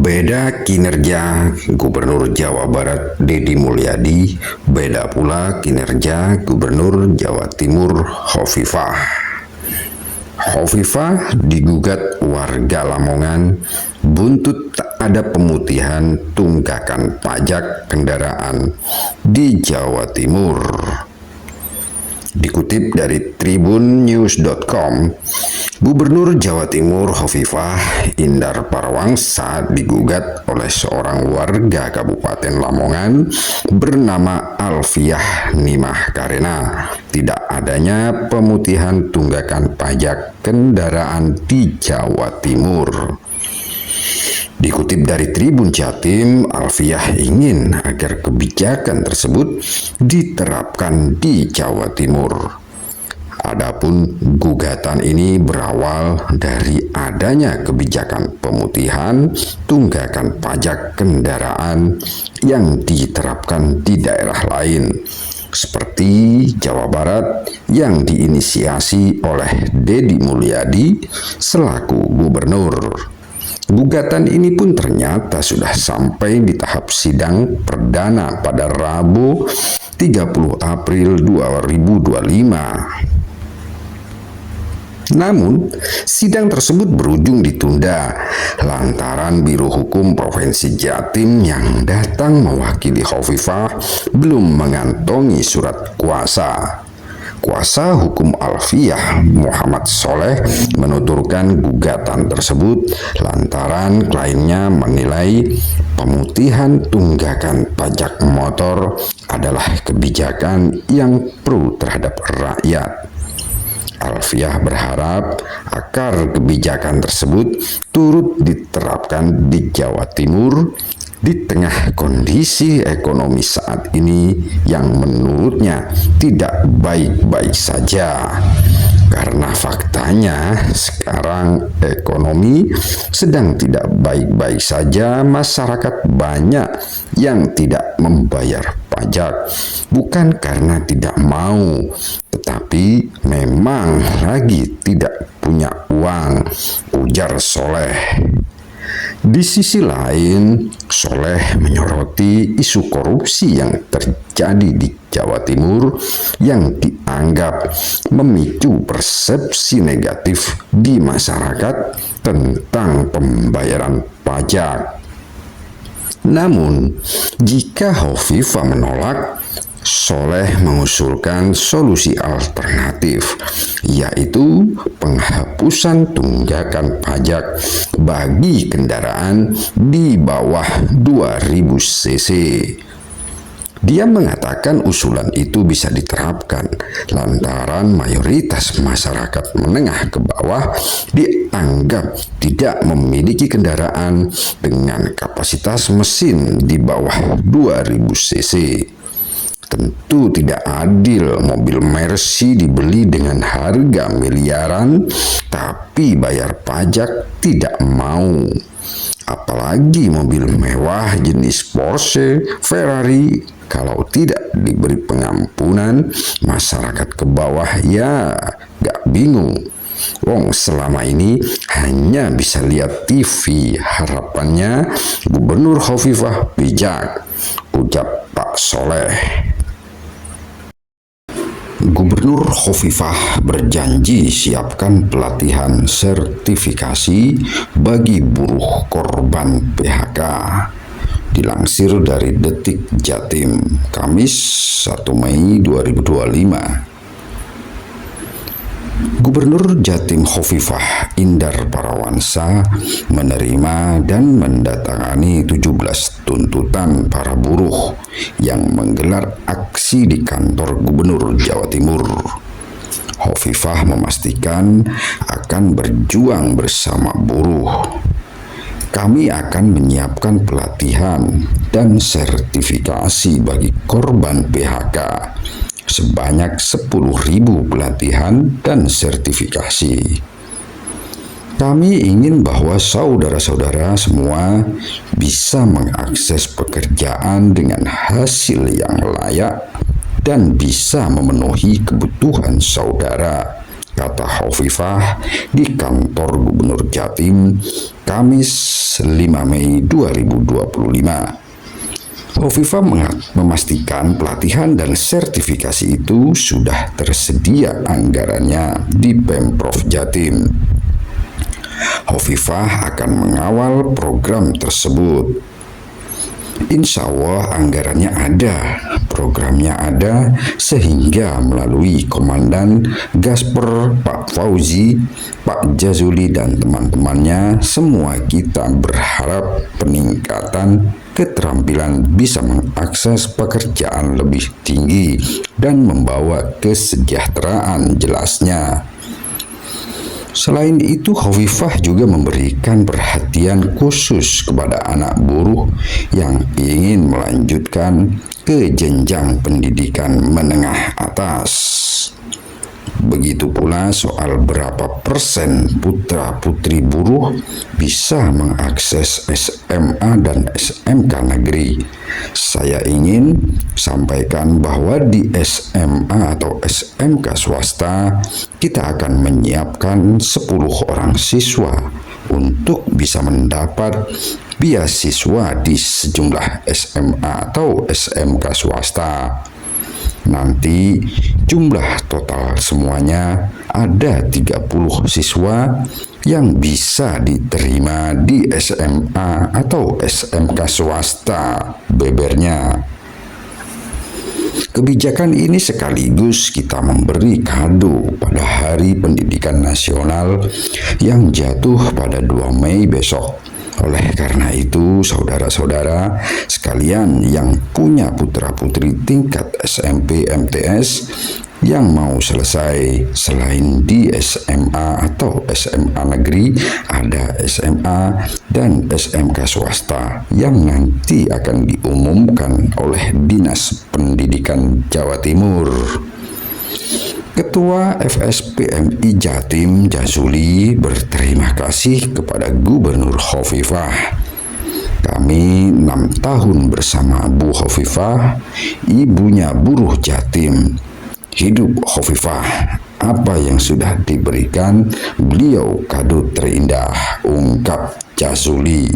Beda kinerja Gubernur Jawa Barat Deddy Mulyadi, beda pula kinerja Gubernur Jawa Timur Hovifah. Hovifah digugat warga Lamongan buntut tak ada pemutihan tunggakan pajak kendaraan di Jawa Timur. Dikutip dari tribunnews.com, Gubernur Jawa Timur Hovifah Indar Parawansa digugat oleh seorang warga Kabupaten Lamongan bernama Alfiah Nimah karena tidak adanya pemutihan tunggakan pajak kendaraan di Jawa Timur. Dikutip dari Tribun Jatim, Alfiah ingin agar kebijakan tersebut diterapkan di Jawa Timur. Adapun gugatan ini berawal dari adanya kebijakan pemutihan tunggakan pajak kendaraan yang diterapkan di daerah lain, seperti Jawa Barat yang diinisiasi oleh Deddy Mulyadi selaku gubernur. Gugatan ini pun ternyata sudah sampai di tahap sidang perdana pada Rabu 30 April 2025. Namun, sidang tersebut berujung ditunda lantaran Biro Hukum Provinsi Jatim yang datang mewakili Hovifah belum mengantongi surat kuasa. Kuasa hukum Alfiah Muhammad Soleh menuturkan gugatan tersebut lantaran kliennya menilai pemutihan tunggakan pajak motor adalah kebijakan yang pro terhadap rakyat. Alfiah berharap agar kebijakan tersebut turut diterapkan di Jawa Timur di tengah kondisi ekonomi saat ini yang menurutnya tidak baik-baik saja. Karena faktanya sekarang ekonomi sedang tidak baik-baik saja, masyarakat banyak yang tidak membayar pajak, bukan karena tidak mau, tetapi memang lagi tidak punya uang, ujar Soleh. Di sisi lain, Soleh menyoroti isu korupsi yang terjadi di Jawa Timur yang dianggap memicu persepsi negatif di masyarakat tentang pembayaran pajak. Namun, jika Hovifah menolak, Soleh mengusulkan solusi alternatif, yaitu penghapusan tunggakan pajak bagi kendaraan di bawah 2000 cc. Dia mengatakan usulan itu bisa diterapkan lantaran mayoritas masyarakat menengah ke bawah dianggap tidak memiliki kendaraan dengan kapasitas mesin di bawah 2000 cc. Tentu tidak adil mobil Mercy dibeli dengan harga miliaran tapi bayar pajak tidak mau. Apalagi mobil mewah jenis Porsche, Ferrari, kalau tidak diberi pengampunan, masyarakat ke bawah ya gak bingung. Wong selama ini hanya bisa lihat TV, harapannya Gubernur Hovifah bijak, ujar Pak Soleh. Gubernur Hovifah berjanji siapkan pelatihan sertifikasi bagi buruh korban PHK. Dilansir dari Detik Jatim, Kamis 1 Mei 2025. Gubernur Jatim Hovifah Indar Parawansa menerima dan mendatangani 17 tuntutan para buruh yang menggelar aksi di kantor Gubernur Jawa Timur. Hovifah memastikan akan berjuang bersama buruh. Kami akan menyiapkan pelatihan dan sertifikasi bagi korban PHK sebanyak 10.000 pelatihan dan sertifikasi. Kami ingin bahwa saudara-saudara semua bisa mengakses pekerjaan dengan hasil yang layak dan bisa memenuhi kebutuhan saudara, kata Hovifah di kantor Gubernur Jatim, Kamis 5 Mei 2025. Hovifah memastikan pelatihan dan sertifikasi itu sudah tersedia anggarannya di Pemprov Jatim. Hovifah akan mengawal program tersebut. Insya Allah anggarannya ada, programnya ada, sehingga melalui Komandan Gasper, Pak Fauzi, Pak Jazuli, dan teman-temannya, semua kita berharap peningkatan keterampilan bisa mengakses pekerjaan lebih tinggi dan membawa kesejahteraan jelasnya. Selain itu, Hovifah juga memberikan perhatian khusus kepada anak buruh yang ingin melanjutkan ke jenjang pendidikan menengah atas. Begitu pula soal berapa persen putra-putri buruh bisa mengakses SMA dan SMK negeri. Saya ingin sampaikan bahwa di SMA atau SMK swasta kita akan menyiapkan 10 orang siswa untuk bisa mendapat beasiswa di sejumlah SMA atau SMK swasta. Nanti jumlah total semuanya ada 30 siswa yang bisa diterima di SMA atau SMK swasta, bebernya. Kebijakan ini sekaligus kita memberi kado pada Hari Pendidikan Nasional yang jatuh pada 2 Mei besok. Oleh karena itu, saudara-saudara sekalian yang punya putra-putri tingkat SMP MTS yang mau selesai, selain di SMA atau SMA negeri, ada SMA dan SMK swasta yang nanti akan diumumkan oleh Dinas Pendidikan Jawa Timur. Ketua FSPMI Jatim Jazuli berterima kasih kepada Gubernur Hovifah. Kami 6 tahun bersama Bu Hovifah, ibunya buruh Jatim. Hidup Hovifah, apa yang sudah diberikan beliau kado terindah, ungkap Jazuli.